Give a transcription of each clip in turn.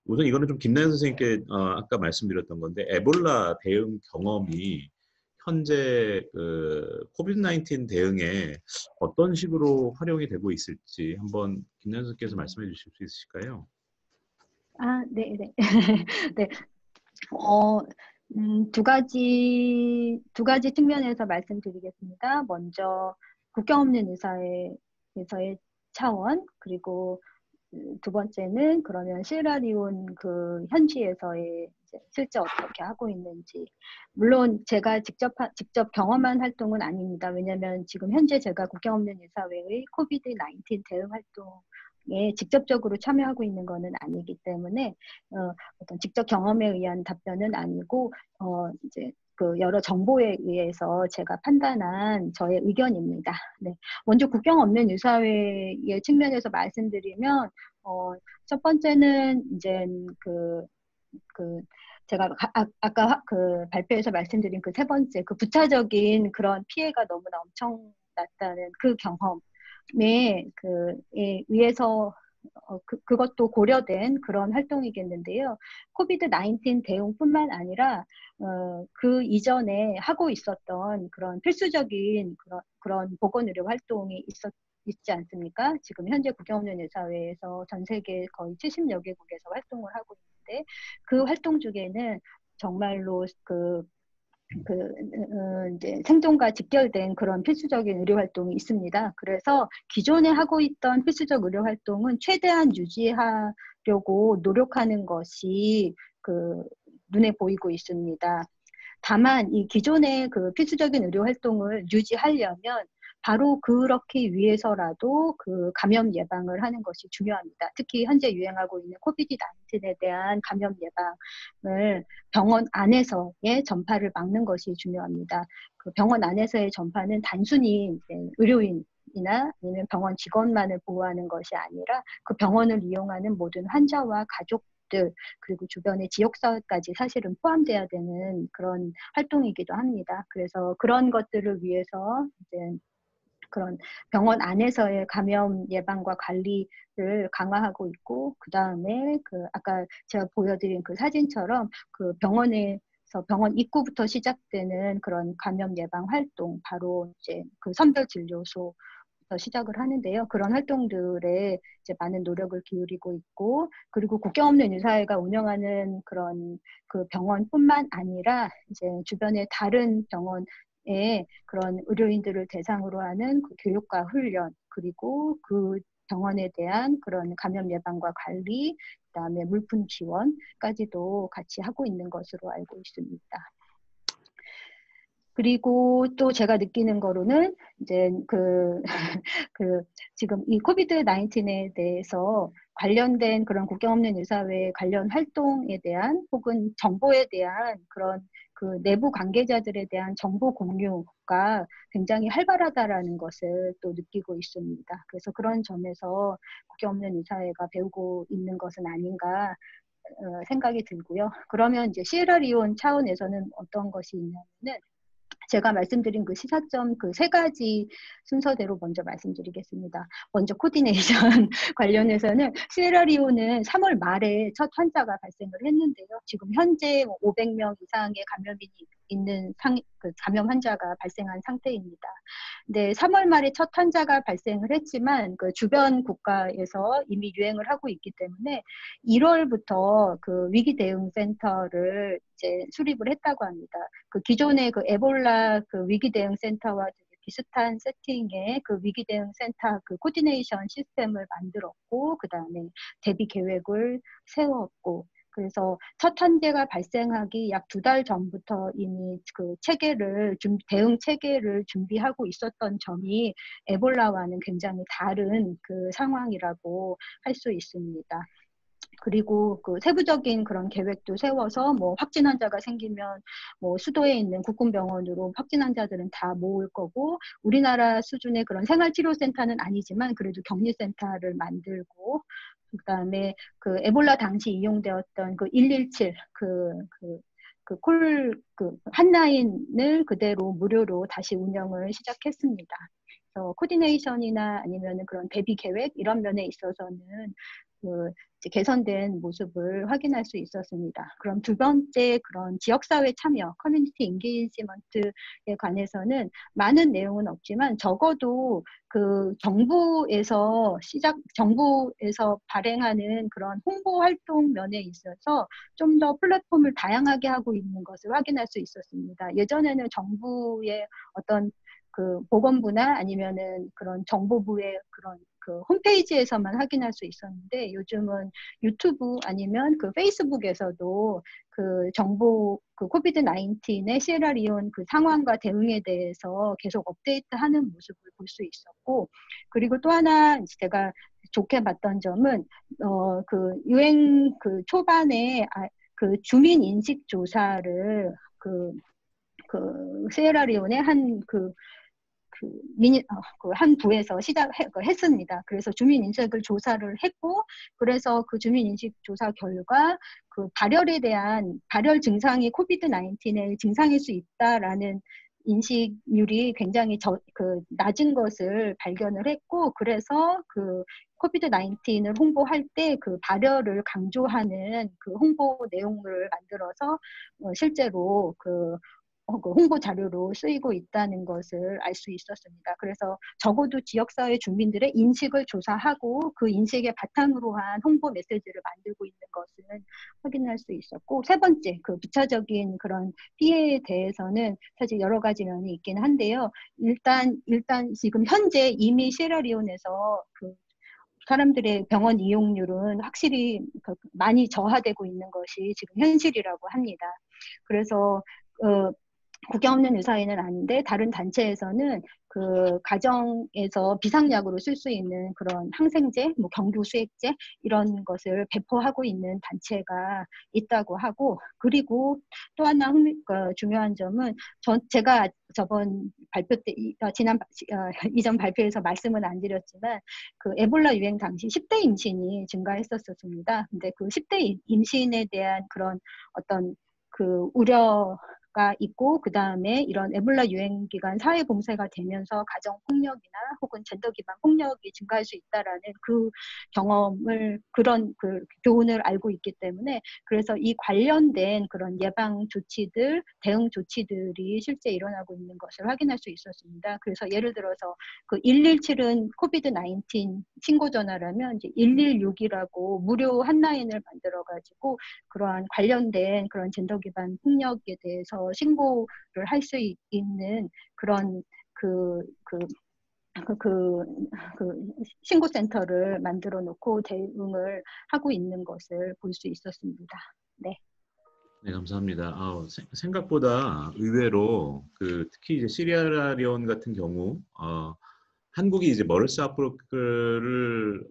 우선 이거는 좀 김나연 선생님께 아까 말씀드렸던 건데 에볼라 대응 경험이 현재 그 코비드-19 대응에 어떤 식으로 활용이 되고 있을지 한번 김나연 선생님께서 말씀해 주실 수 있으실까요? 아, 네, 네. 네. 어, 두 가지 측면에서 말씀드리겠습니다. 먼저 국경 없는 의사회에서의 차원, 그리고 두 번째는 그러면 시에라리온 그 현지에서의 이제 실제 어떻게 하고 있는지. 물론 제가 직접 경험한 활동은 아닙니다. 왜냐하면 지금 현재 제가 국경 없는 의사회의 코비드-19 대응 활동에 직접적으로 참여하고 있는 것은 아니기 때문에 어떤 직접 경험에 의한 답변은 아니고 이제 그 여러 정보에 의해서 제가 판단한 저의 의견입니다. 네. 먼저 국경 없는 의사회의 측면에서 말씀드리면 첫 번째는 이제 제가 아까 그 발표에서 말씀드린 그 세 번째, 그 부차적인 그런 피해가 너무나 엄청났다는 그 경험에 에 의해서 그것도 고려된 그런 활동이겠는데요. 코비드-19 대응뿐만 아니라 그 이전에 하고 있었던 그런 필수적인 그런 보건의료 활동이 있지 않습니까? 지금 현재 국경없는 의사회에서 전 세계 거의 70여 개국에서 활동을 하고 있는데 그 활동 중에는 정말로 이제 생존과 직결된 그런 필수적인 의료 활동이 있습니다. 그래서 기존에 하고 있던 필수적 의료 활동은 최대한 유지하려고 노력하는 것이 눈에 보이고 있습니다. 다만 이 기존의 그 필수적인 의료 활동을 유지하려면 바로 그렇게 위해서라도 그 감염 예방을 하는 것이 중요합니다. 특히 현재 유행하고 있는 코비드-19에 대한 감염 예방을 병원 안에서의 전파를 막는 것이 중요합니다. 그 병원 안에서의 전파는 단순히 의료인이나 아니면 병원 직원만을 보호하는 것이 아니라 그 병원을 이용하는 모든 환자와 가족들 그리고 주변의 지역사회까지 사실은 포함돼야 되는 그런 활동이기도 합니다. 그래서 그런 것들을 위해서 이제 그런 병원 안에서의 감염 예방과 관리를 강화하고 있고, 그 다음에 아까 제가 보여드린 그 사진처럼 그 병원 입구부터 시작되는 그런 감염 예방 활동, 바로 이제 그 선별 진료소 시작을 하는데요. 그런 활동들에 이제 많은 노력을 기울이고 있고, 그리고 국경 없는 의사회가 운영하는 그런 그 병원뿐만 아니라 이제 주변의 다른 병원에 그런 의료인들을 대상으로 하는 그 교육과 훈련, 그리고 그 병원에 대한 그런 감염 예방과 관리, 그다음에 물품 지원까지도 같이 하고 있는 것으로 알고 있습니다. 그리고 또 제가 느끼는 거로는 이제 지금 이 코비드-19에 대해서 관련된 그런 국경 없는 의사회 관련 활동에 대한 혹은 정보에 대한 그런 그 내부 관계자들에 대한 정보 공유가 굉장히 활발하다라는 것을 또 느끼고 있습니다. 그래서 그런 점에서 국경 없는 의사회가 배우고 있는 것은 아닌가 생각이 들고요. 그러면 이제 시에라리온 차원에서는 어떤 것이 있냐면은 제가 말씀드린 그 시사점 그 세 가지 순서대로 먼저 말씀드리겠습니다. 먼저 코디네이션 관련해서는 시에라리온은 3월 말에 첫 환자가 발생을 했는데요. 지금 현재 500명 이상의 감염이 있는 감염 환자가 발생한 상태입니다. 네, 3월 말에 첫 환자가 발생을 했지만 그 주변 국가에서 이미 유행을 하고 있기 때문에 1월부터 그 위기 대응 센터를 이제 수립을 했다고 합니다. 그 기존의 그 에볼라 그 위기 대응 센터와 비슷한 세팅의 그 위기 대응 센터 그 코디네이션 시스템을 만들었고, 그 다음에 대비 계획을 세웠고, 그래서 첫 환자가 발생하기 약 2달 전부터 이미 그 대응 체계를 준비하고 있었던 점이 에볼라와는 굉장히 다른 그 상황이라고 할 수 있습니다. 그리고 그 세부적인 그런 계획도 세워서 뭐 확진 환자가 생기면 뭐 수도에 있는 국군병원으로 확진 환자들은 다 모을 거고, 우리나라 수준의 그런 생활치료센터는 아니지만 그래도 격리센터를 만들고, 그다음에 그 에볼라 당시 이용되었던 그 117 핫라인을 그대로 무료로 다시 운영을 시작했습니다. 그래서 코디네이션이나 아니면은 그런 대비 계획 이런 면에 있어서는 그 이제 개선된 모습을 확인할 수 있었습니다. 그럼 두 번째 그런 지역사회 참여, 커뮤니티 인게이지먼트에 관해서는 많은 내용은 없지만 적어도 그 정부에서 발행하는 그런 홍보 활동 면에 있어서 좀 더 플랫폼을 다양하게 하고 있는 것을 확인할 수 있었습니다. 예전에는 정부의 어떤 그 보건부나 아니면은 그런 정보부의 그런 그 홈페이지에서만 확인할 수 있었는데 요즘은 유튜브 아니면 그 페이스북에서도 그 정보 그 코비드 19의 시에라리온 그 상황과 대응에 대해서 계속 업데이트하는 모습을 볼 수 있었고 그리고 또 하나 제가 좋게 봤던 점은 그 유행 그 초반에 그 주민 인식 조사를 그 시에라리온의 한 부에서 했습니다. 그래서 주민 인식을 조사를 했고, 그래서 그 주민 인식 조사 결과 그 발열 증상이 코비드 19의 증상일 수 있다라는 인식률이 굉장히 낮은 것을 발견을 했고, 그래서 그 코비드 19을 홍보할 때 그 발열을 강조하는 그 홍보 내용을 만들어서 실제로 그 홍보 자료로 쓰이고 있다는 것을 알 수 있었습니다. 그래서 적어도 지역사회 주민들의 인식을 조사하고 그 인식의 바탕으로 한 홍보 메시지를 만들고 있는 것은 확인할 수 있었고 세 번째, 그 부차적인 그런 피해에 대해서는 사실 여러 가지 면이 있긴 한데요. 일단 지금 현재 이미 시에라리온에서 그 사람들의 병원 이용률은 확실히 많이 저하되고 있는 것이 지금 현실이라고 합니다. 그래서 국경 없는 의사회는 아닌데 다른 단체에서는 그 가정에서 비상약으로 쓸 수 있는 그런 항생제, 뭐 경구 수액제 이런 것을 배포하고 있는 단체가 있다고 하고 그리고 또 하나 중요한 점은 제가 저번 발표 때 이전 발표에서 말씀은 안 드렸지만 그 에볼라 유행 당시 10대 임신이 증가했었습니다. 근데 그 10대 임신에 대한 그런 어떤 그 우려가 있고 그 다음에 이런 에볼라 유행 기간 사회 봉쇄가 되면서 가정 폭력이나 혹은 젠더 기반 폭력이 증가할 수 있다라는 그 경험을 그런 그 교훈을 알고 있기 때문에 그래서 이 관련된 그런 예방 조치들, 대응 조치들이 실제 일어나고 있는 것을 확인할 수 있었습니다. 그래서 예를 들어서 그 117은 코비드 19 신고 전화라면 이제 116이라고 무료 한라인을 만들어 가지고 그러한 관련된 그런 젠더 기반 폭력에 대해서 신고를 할 수 있는 그런 신고센터를 만들어 놓고 대응을 하고 있는 것을 볼 수 있었습니다. 네. 네, 감사합니다. 생각보다 의외로 특히 이제 시리아리온 같은 경우 한국이 이제 머르스 아웃브레이크를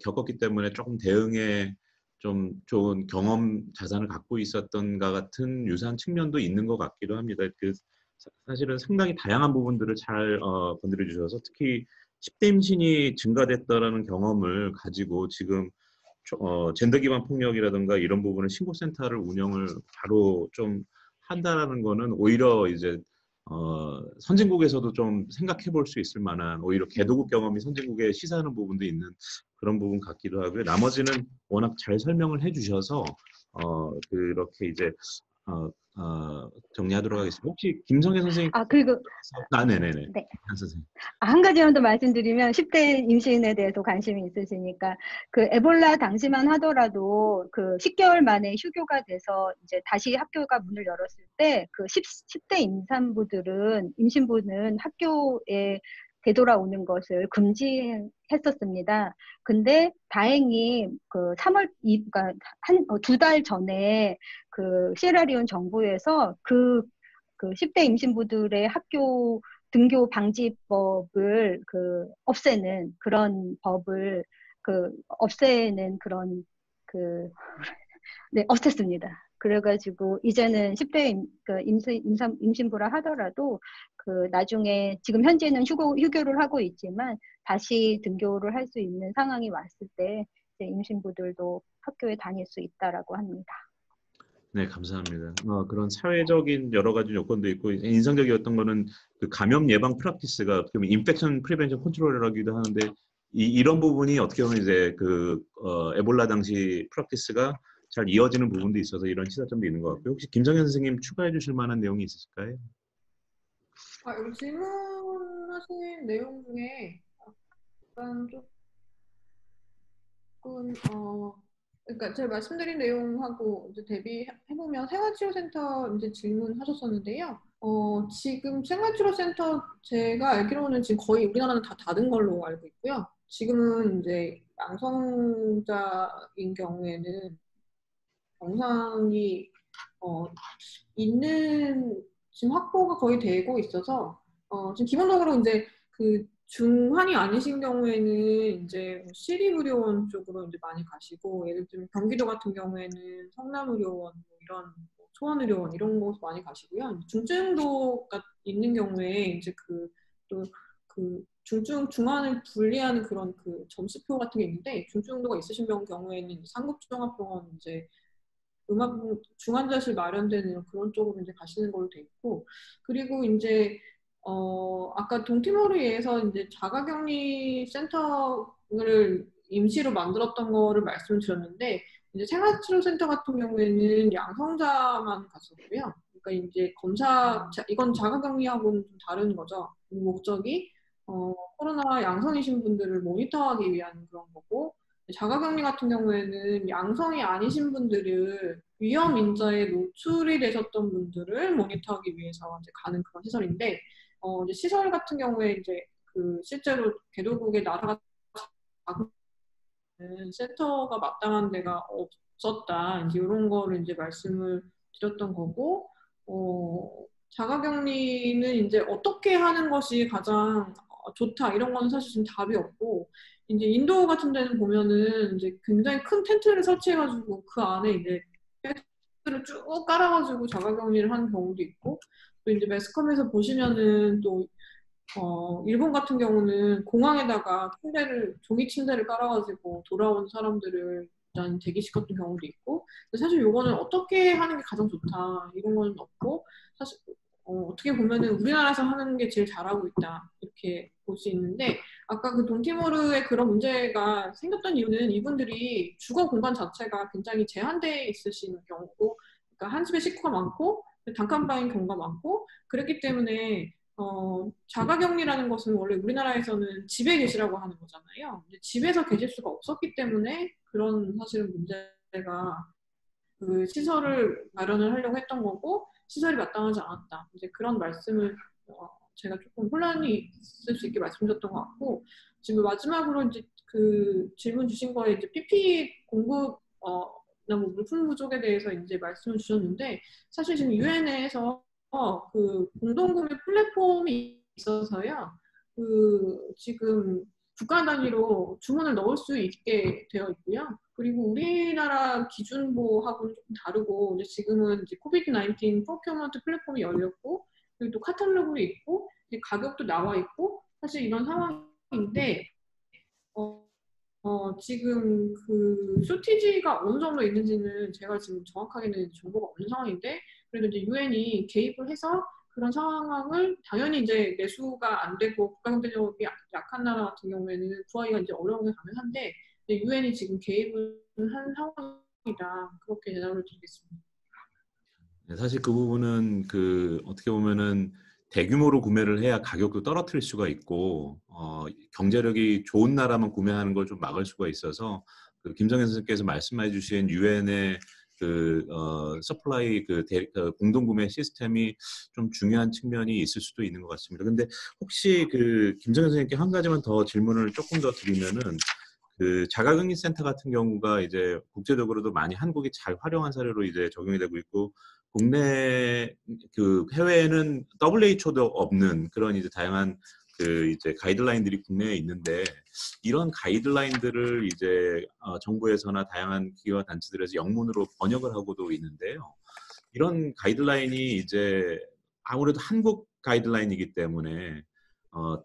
겪었기 때문에 조금 대응에 좀 좋은 경험 자산을 갖고 있었던가 같은 유사한 측면도 있는 것 같기도 합니다. 사실은 상당히 다양한 부분들을 잘 건드려 주셔서 특히 10대 임신이 증가됐다라는 경험을 가지고 지금 젠더 기반 폭력이라든가 이런 부분을 신고센터를 운영을 바로 좀 한다라는 거는 오히려 이제 선진국에서도 좀 생각해 볼 수 있을 만한 오히려 개도국 경험이 선진국에 시사하는 부분도 있는 그런 부분 같기도 하고요. 나머지는 워낙 잘 설명을 해주셔서 그렇게 이제 정리하도록 하겠습니다. 혹시 김성애 선생님, 그리고 네네네, 네. 한 선생님. 한 가지만 더 말씀드리면 10대 임신에 대해서 관심이 있으시니까 그 에볼라 당시만 하더라도 그 10개월 만에 휴교가 돼서 이제 다시 학교가 문을 열었을 때 그 10대 임신부는 학교에 되돌아오는 것을 금지했었습니다. 근데 다행히 그 3월 그러니까 두 달 전에 그 시에라리온 정부에서 그 10대 임신부들의 학교 등교 방지법을 없애는 그런 법을 없애는 그런 네, 없앴습니다. 그래가지고 이제는 10대 임신부라 하더라도 나중에 지금 현재는 휴교를 하고 있지만 다시 등교를 할 수 있는 상황이 왔을 때 이제 임신부들도 학교에 다닐 수 있다라고 합니다. 네, 감사합니다. 그런 사회적인 여러 가지 요건도 있고 인상적이었던 거는 그 감염 예방 프랙티스가 어떻게 보면 인펙션 프리벤션 컨트롤이라기도 하는데 이런 부분이 어떻게 보면 이제 에볼라 당시 프랙티스가 잘 이어지는 부분도 있어서 이런 시사점도 있는 것 같고요. 혹시 김정현 선생님 추가해 주실 만한 내용이 있으실까요? 여기 질문하신 내용 중에 약간 조금, 그러니까 제가 말씀드린 내용하고 이제 대비해보면 생활치료센터 이제 질문하셨었는데요. 지금 생활치료센터 제가 알기로는 지금 거의 우리나라는 다 닫은 걸로 알고 있고요. 지금은 이제 양성자인 경우에는 병상이 어, 있는 지금 확보가 거의 되고 있어서 지금 기본적으로 이제 그 중환이 아니신 경우에는 이제 시립의료원 쪽으로 이제 많이 가시고 예를 들면 경기도 같은 경우에는 성남의료원 뭐 이런 초원의료원 이런 곳 많이 가시고요. 중증도가 있는 경우에 이제 또 중증 중환을 분리하는 그런 그 점수표 같은 게 있는데 중증도가 있으신 경우에는 상급종합병원 이제 음악 중환자실 마련되는 그런 쪽으로 이제 가시는 걸로 돼 있고 그리고 이제 아까 동티모르에서 이제 자가격리 센터를 임시로 만들었던 거를 말씀드렸는데 이제 생활치료센터 같은 경우에는 양성자만 갔었고요. 그러니까 이제 이건 자가격리하고는 좀 다른 거죠. 목적이 코로나 양성이신 분들을 모니터하기 위한 그런 거고 자가격리 같은 경우에는 양성이 아니신 분들을 위험 인자에 노출이 되셨던 분들을 모니터하기 위해서 이제 가는 그런 시설인데, 이제 시설 같은 경우에 이제 실제로 개도국에 나라가 작은 센터가 마땅한 데가 없었다. 이제 이런 거를 이제 말씀을 드렸던 거고, 자가격리는 이제 어떻게 하는 것이 가장 좋다 이런 거는 사실 지금 답이 없고 이제 인도 같은 데는 보면은 이제 굉장히 큰 텐트를 설치해가지고 그 안에 이제 를 쭉 깔아가지고 자가격리를 하는 경우도 있고 또 이제 매스컴에서 보시면은 또 일본 같은 경우는 공항에다가 종이 침대를 깔아가지고 돌아온 사람들을 일단 대기시켰던 경우도 있고 사실 요거는 어떻게 하는 게 가장 좋다 이런 거는 없고 사실 어떻게 보면은 우리나라에서 하는 게 제일 잘하고 있다 이렇게 볼 수 있는데 아까 그 동티모르의 그런 문제가 생겼던 이유는 이분들이 주거 공간 자체가 굉장히 제한되어 있으신 경우고 그러니까 한 집에 식구가 많고 단칸방인 경우가 많고 그렇기 때문에 자가격리라는 것은 원래 우리나라에서는 집에 계시라고 하는 거잖아요. 집에서 계실 수가 없었기 때문에 그런 사실은 문제가 그 시설을 마련을 하려고 했던 거고 시설이 마땅하지 않았다. 이제 그런 말씀을 제가 조금 혼란이 있을 수 있게 말씀드렸던 것 같고 지금 마지막으로 이제 그 질문 주신 거에 이제 PPE 공급 나 뭐 물품 부족에 대해서 이제 말씀을 주셨는데 사실 지금 유엔에서 그 공동구매 플랫폼이 있어서요. 지금 국가 단위로 주문을 넣을 수 있게 되어 있고요. 그리고 우리나라 기준보하고는 조금 다르고 이제 지금은 이제 코비드-19 프로큐먼트 플랫폼이 열렸고 그리고 또 카탈로그도 있고 이제 가격도 나와 있고 사실 이런 상황인데 지금 그 쇼티지가 어느 정도 있는지는 제가 지금 정확하게는 정보가 없는 상황인데 그래도 이제 유엔이 개입을 해서 그런 상황을 당연히 이제 내수가 안 되고 국가 경제력이 약한 나라 같은 경우에는 구하기가 이제 어려운 게 가능한데 유엔이 지금 개입을 한 상황이다 그렇게 대답을 드리겠습니다. 네, 사실 그 부분은 어떻게 보면은 대규모로 구매를 해야 가격도 떨어뜨릴 수가 있고 경제력이 좋은 나라만 구매하는 걸 좀 막을 수가 있어서 김정현 선생님께서 말씀해주신 유엔의 서플라이 공동 구매 시스템이 좀 중요한 측면이 있을 수도 있는 것 같습니다. 근데 혹시 김정현 선생님께 한 가지만 더 질문을 조금 더 드리면은 자가격리 센터 같은 경우가 이제 국제적으로도 많이 한국이 잘 활용한 사례로 이제 적용이 되고 있고 국내 해외에는 WHO도 없는 그런 이제 다양한 이제 가이드라인들이 국내에 있는데 이런 가이드라인들을 이제 정부에서나 다양한 기관 단체들에서 영문으로 번역을 하고도 있는데요. 이런 가이드라인이 이제 아무래도 한국 가이드라인이기 때문에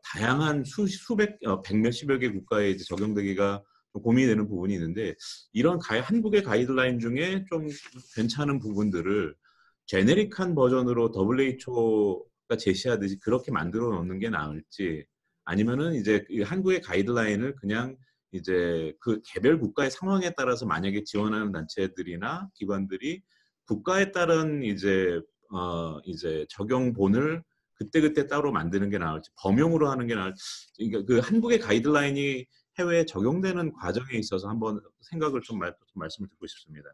다양한 수백, 백몇십여 개 국가에 이제 적용되기가 고민이 되는 부분이 있는데 이런 한국의 가이드라인 중에 좀 괜찮은 부분들을 제네릭한 버전으로 WHO가 제시하듯이 그렇게 만들어 놓는 게 나을지 아니면은 이제 이 한국의 가이드라인을 그냥 이제 그 개별 국가의 상황에 따라서 만약에 지원하는 단체들이나 기관들이 국가에 따른 이제 적용본을 그때그때 따로 만드는 게 나을지 범용으로 하는 게 나을지 그러니까 그 한국의 가이드라인이 해외에 적용되는 과정에 있어서 한번 생각을 좀 말씀을 듣고 싶습니다.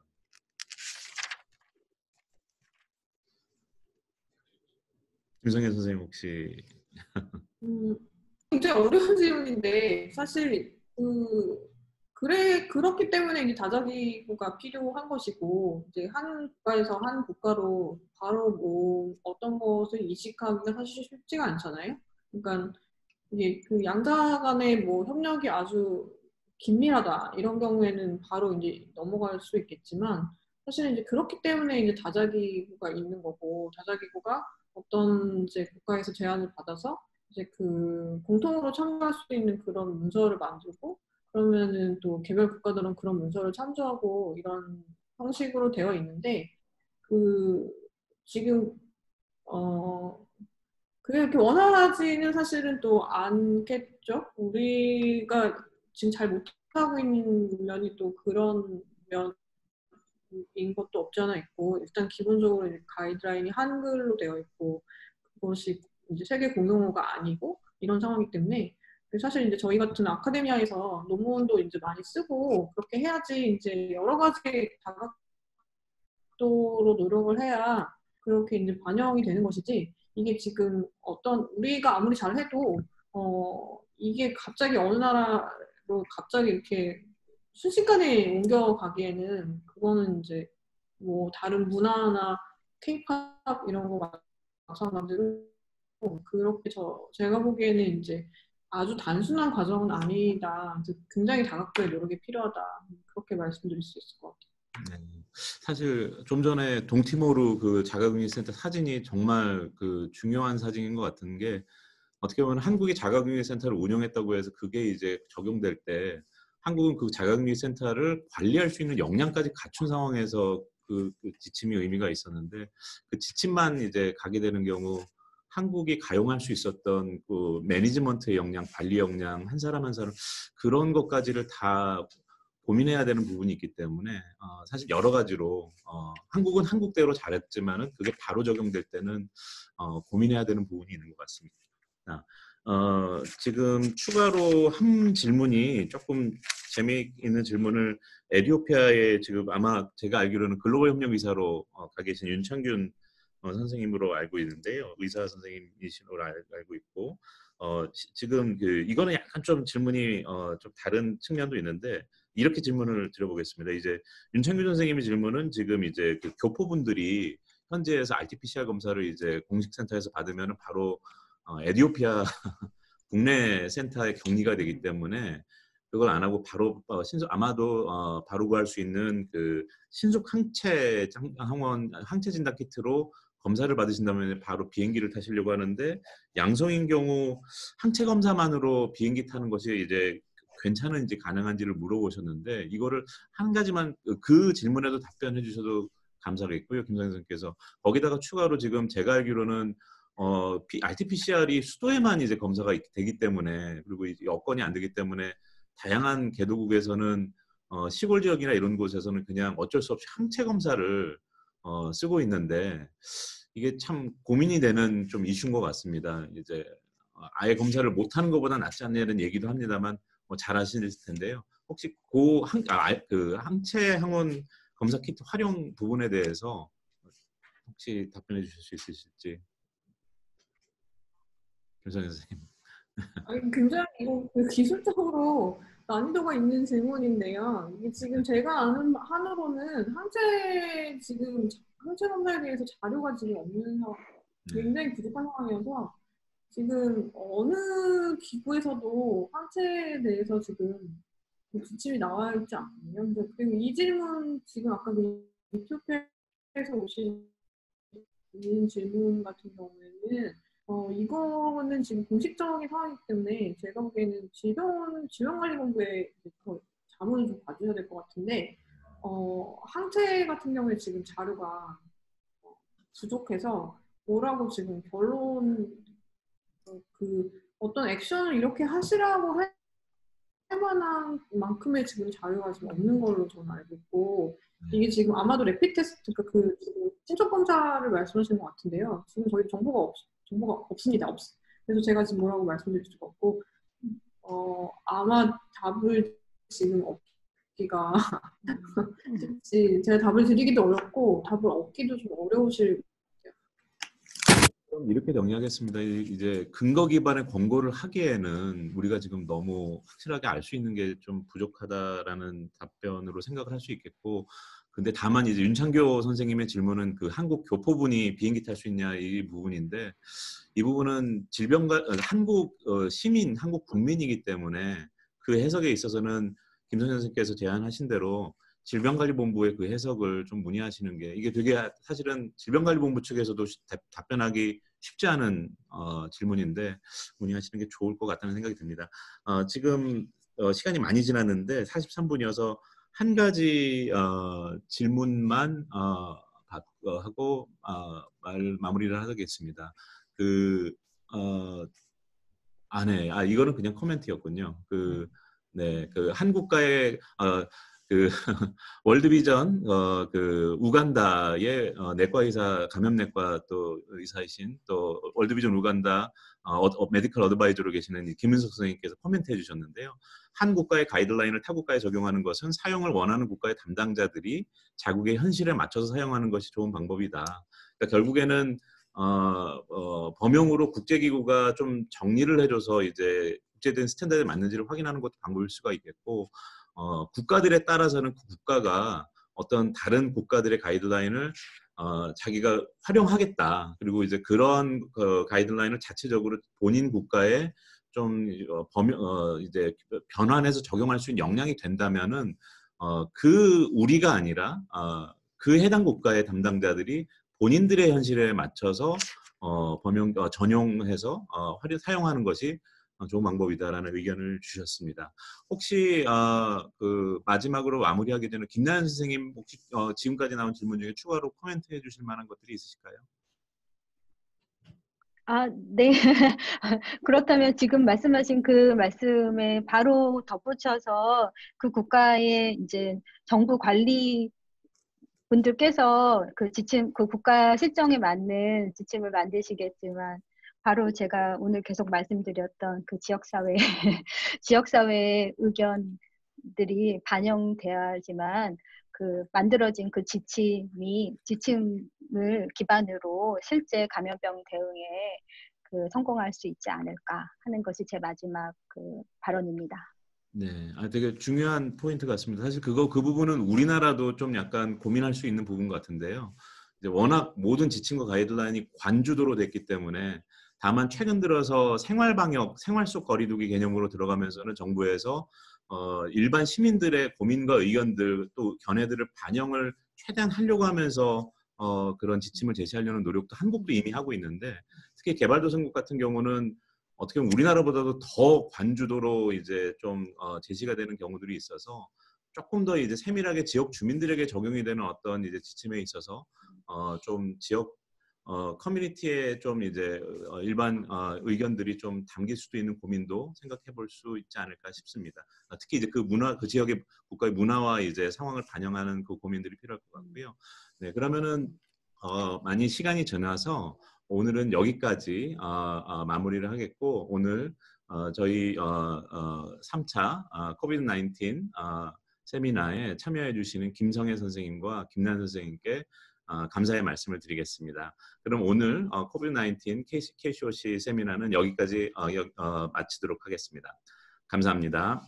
김성현 선생님 혹시 굉장히 어려운 질문인데 사실 그렇기 때문에 이제 다자기구가 필요한 것이고 이제 한 국가에서 한 국가로 바로 뭐 어떤 것을 이식하기가 사실 쉽지가 않잖아요. 그러니까 이게 그 양자 간의 뭐 협력이 아주 긴밀하다 이런 경우에는 바로 이제 넘어갈 수 있겠지만 사실은 이제 그렇기 때문에 이제 다자기구가 있는 거고 다자기구가 어떤 이제 국가에서 제안을 받아서 이제 그 공통으로 참가할 수 있는 그런 문서를 만들고 그러면은 또 개별 국가들은 그런 문서를 참조하고 이런 형식으로 되어 있는데 그 지금 어 그게 이렇게 원활하지는 사실은 또 않겠죠. 우리가 지금 잘 못하고 있는 면이 또 그런 면인 것도 없지 않아 있고, 일단 기본적으로 이제 가이드라인이 한글로 되어 있고, 그것이 이제 세계 공용어가 아니고, 이런 상황이기 때문에, 사실 이제 저희 같은 아카데미아에서 논문도 이제 많이 쓰고, 그렇게 해야지 이제 여러 가지 다각도로 노력을 해야 그렇게 이제 반영이 되는 것이지, 이게 지금 어떤 우리가 아무리 잘해도 이게 갑자기 어느 나라로 갑자기 이렇게 순식간에 옮겨가기에는 그거는 이제 뭐 다른 문화나 케이팝 이런 거 마찬가지로 그렇게 제가 보기에는 이제 아주 단순한 과정은 아니다. 굉장히 다각도의 노력이 필요하다. 그렇게 말씀드릴 수 있을 것 같아요. 네. 사실 좀 전에 동티모르 그 자가격리센터 사진이 정말 그 중요한 사진인 것 같은 게 어떻게 보면 한국이 자가격리센터를 운영했다고 해서 그게 이제 적용될 때 한국은 그 자가격리센터를 관리할 수 있는 역량까지 갖춘 상황에서 그 지침이 의미가 있었는데 그 지침만 이제 가게 되는 경우 한국이 가용할 수 있었던 그 매니지먼트의 역량, 관리 역량 한 사람 한 사람 그런 것까지를 다 고민해야 되는 부분이 있기 때문에 사실 여러 가지로 한국은 한국대로 잘했지만은 그게 바로 적용될 때는 고민해야 되는 부분이 있는 것 같습니다. 지금 추가로 한 질문이 조금 재미있는 질문을 에티오피아에 지금 아마 제가 알기로는 글로벌 협력 이사로 가 계신 윤창균 선생님으로 알고 있는데요. 의사 선생님이시로 알고 있고 지금 이거는 약간 좀 질문이 좀 다른 측면도 있는데 이렇게 질문을 드려보겠습니다. 이제 윤창균 선생님의 질문은 지금 이제 그 교포분들이 현지에서 RT-PCR 검사를 이제 공식 센터에서 받으면 바로 에티오피아 국내 센터에 격리가 되기 때문에 그걸 안 하고 바로 아마도 바로 구할 수 있는 그 신속 항체 진단 키트로 검사를 받으신다면 바로 비행기를 타시려고 하는데 양성인 경우 항체 검사만으로 비행기 타는 것이 이제 괜찮은지 가능한지를 물어보셨는데 이거를 한 가지만 그 질문에도 답변해 주셔도 감사하겠고요. 김 선생님께서 거기다가 추가로 지금 제가 알기로는 RT-PCR이 수도에만 이제 검사가 되기 때문에 그리고 이제 여건이 안 되기 때문에 다양한 개도국에서는 시골 지역이나 이런 곳에서는 그냥 어쩔 수 없이 항체 검사를 쓰고 있는데 이게 참 고민이 되는 좀 이슈인 것 같습니다. 이제 아예 검사를 못하는 것보다 낫지 않냐는 얘기도 합니다만 잘 아실 텐데요. 혹시 그 항체 항원 검사 키트 활용 부분에 대해서 혹시 답변해 주실 수 있으실지. 김선희 선생님. 아니, 굉장히 이거 기술적으로 난이도가 있는 질문인데요. 이게 지금 제가 아는 한으로는 항체 검사에 대해서 자료가 지금 없는 상황, 굉장히 부족한 상황이어서 지금 어느 기구에서도 항체에 대해서 지금 지침이 나와 있지 않거든요. 그리고 이 질문 지금 아까 그 이ትዮጵ에서 오신 질문 같은 경우에는 이거는 지금 공식적인 상황이기 때문에 제가 보기에는 질병관리본부에 더 자문을 좀 봐주셔야 될 것 같은데 항체 같은 경우에 지금 자료가 부족해서 뭐라고 지금 결론 어떤 액션을 이렇게 하시라고 할 만한 만큼의 지금 자료가 지금 없는 걸로 저는 알고 있고 이게 지금 아마도 레피드 테스트 지금 친척 검사를 말씀하시는 것 같은데요. 지금 저희 정보가 없습니다. 그래서 제가 지금 뭐라고 말씀드릴 수가 없고 아마 답을 지금 얻기가 제가 답을 드리기도 어렵고 답을 얻기도 좀 어려우실. 이렇게 정리하겠습니다. 이제 근거 기반의 권고를 하기에는 우리가 지금 너무 확실하게 알 수 있는 게 좀 부족하다라는 답변으로 생각을 할 수 있겠고, 근데 다만 이제 윤창교 선생님의 질문은 그 한국 교포분이 비행기 탈 수 있냐 이 부분인데, 이 부분은 한국 시민, 한국 국민이기 때문에 그 해석에 있어서는 김선 선생님께서 제안하신 대로 질병관리본부의 그 해석을 좀 문의하시는 게, 이게 되게 사실은 질병관리본부 측에서도 답변하기 쉽지 않은 질문인데 문의하시는 게 좋을 것 같다는 생각이 듭니다. 지금 시간이 많이 지났는데 43분이어서 한 가지 질문만 하고 마무리를 하겠습니다. 이거는 그냥 코멘트였군요. 네, 한국과의 월드비전 우간다의 내과 의사, 감염내과 또 의사이신 또 월드비전 우간다 메디컬 어드바이저로 계시는 김은석 선생님께서 코멘트 해주셨는데요. 한 국가의 가이드라인을 타 국가에 적용하는 것은 사용을 원하는 국가의 담당자들이 자국의 현실에 맞춰서 사용하는 것이 좋은 방법이다. 그러니까 결국에는 범용으로 국제기구가 좀 정리를 해줘서 이제 국제된 스탠다드에 맞는지를 확인하는 것도 방법일 수가 있겠고, 국가들에 따라서는 그 국가가 어떤 다른 국가들의 가이드라인을 자기가 활용하겠다. 그리고 이제 그런 가이드라인을 자체적으로 본인 국가에 좀 이제 변환해서 적용할 수 있는 역량이 된다면은 우리가 아니라 그 해당 국가의 담당자들이 본인들의 현실에 맞춰서 전용해서 사용하는 것이 좋은 방법이다라는 의견을 주셨습니다. 혹시 마지막으로 마무리하기 전에 김나연 선생님 혹시 지금까지 나온 질문 중에 추가로 코멘트 해주실 만한 것들이 있으실까요? 네. 그렇다면 지금 말씀하신 그 말씀에 바로 덧붙여서 그 국가의 이제 정부 관리 분들께서 그 국가 실정에 맞는 지침을 만드시겠지만, 바로 제가 오늘 계속 말씀드렸던 그 지역사회의 의견들이 반영돼야지만 만들어진 그 지침을 기반으로 실제 감염병 대응에 성공할 수 있지 않을까 하는 것이 제 마지막 발언입니다. 네, 되게 중요한 포인트 같습니다. 사실 그 부분은 우리나라도 좀 약간 고민할 수 있는 부분 같은데요. 이제 워낙 모든 지침과 가이드라인이 관주도로 됐기 때문에, 다만 최근 들어서 생활방역, 생활 속 거리두기 개념으로 들어가면서는 정부에서 일반 시민들의 고민과 의견들 또 견해들을 반영을 최대한 하려고 하면서 그런 지침을 제시하려는 노력도 한국도 이미 하고 있는데, 특히 개발도상국 같은 경우는 어떻게 보면 우리나라보다도 더 관주도로 이제 좀 제시가 되는 경우들이 있어서 조금 더 이제 세밀하게 지역 주민들에게 적용이 되는 어떤 이제 지침에 있어서 좀 지역 커뮤니티에 좀 이제 일반 의견들이 좀 담길 수도 있는 고민도 생각해 볼 수 있지 않을까 싶습니다. 특히 이제 그 지역의 국가의 문화와 이제 상황을 반영하는 그 고민들이 필요할 것 같고요. 네, 그러면은 많이 시간이 지나서 오늘은 여기까지 마무리를 하겠고, 오늘 저희 3차 코비드-19 세미나에 참여해 주시는 김성애 선생님과 김난 선생님께 감사의 말씀을 드리겠습니다. 그럼 오늘 코비드-19 KCOC 세미나는 여기까지 마치도록 하겠습니다. 감사합니다.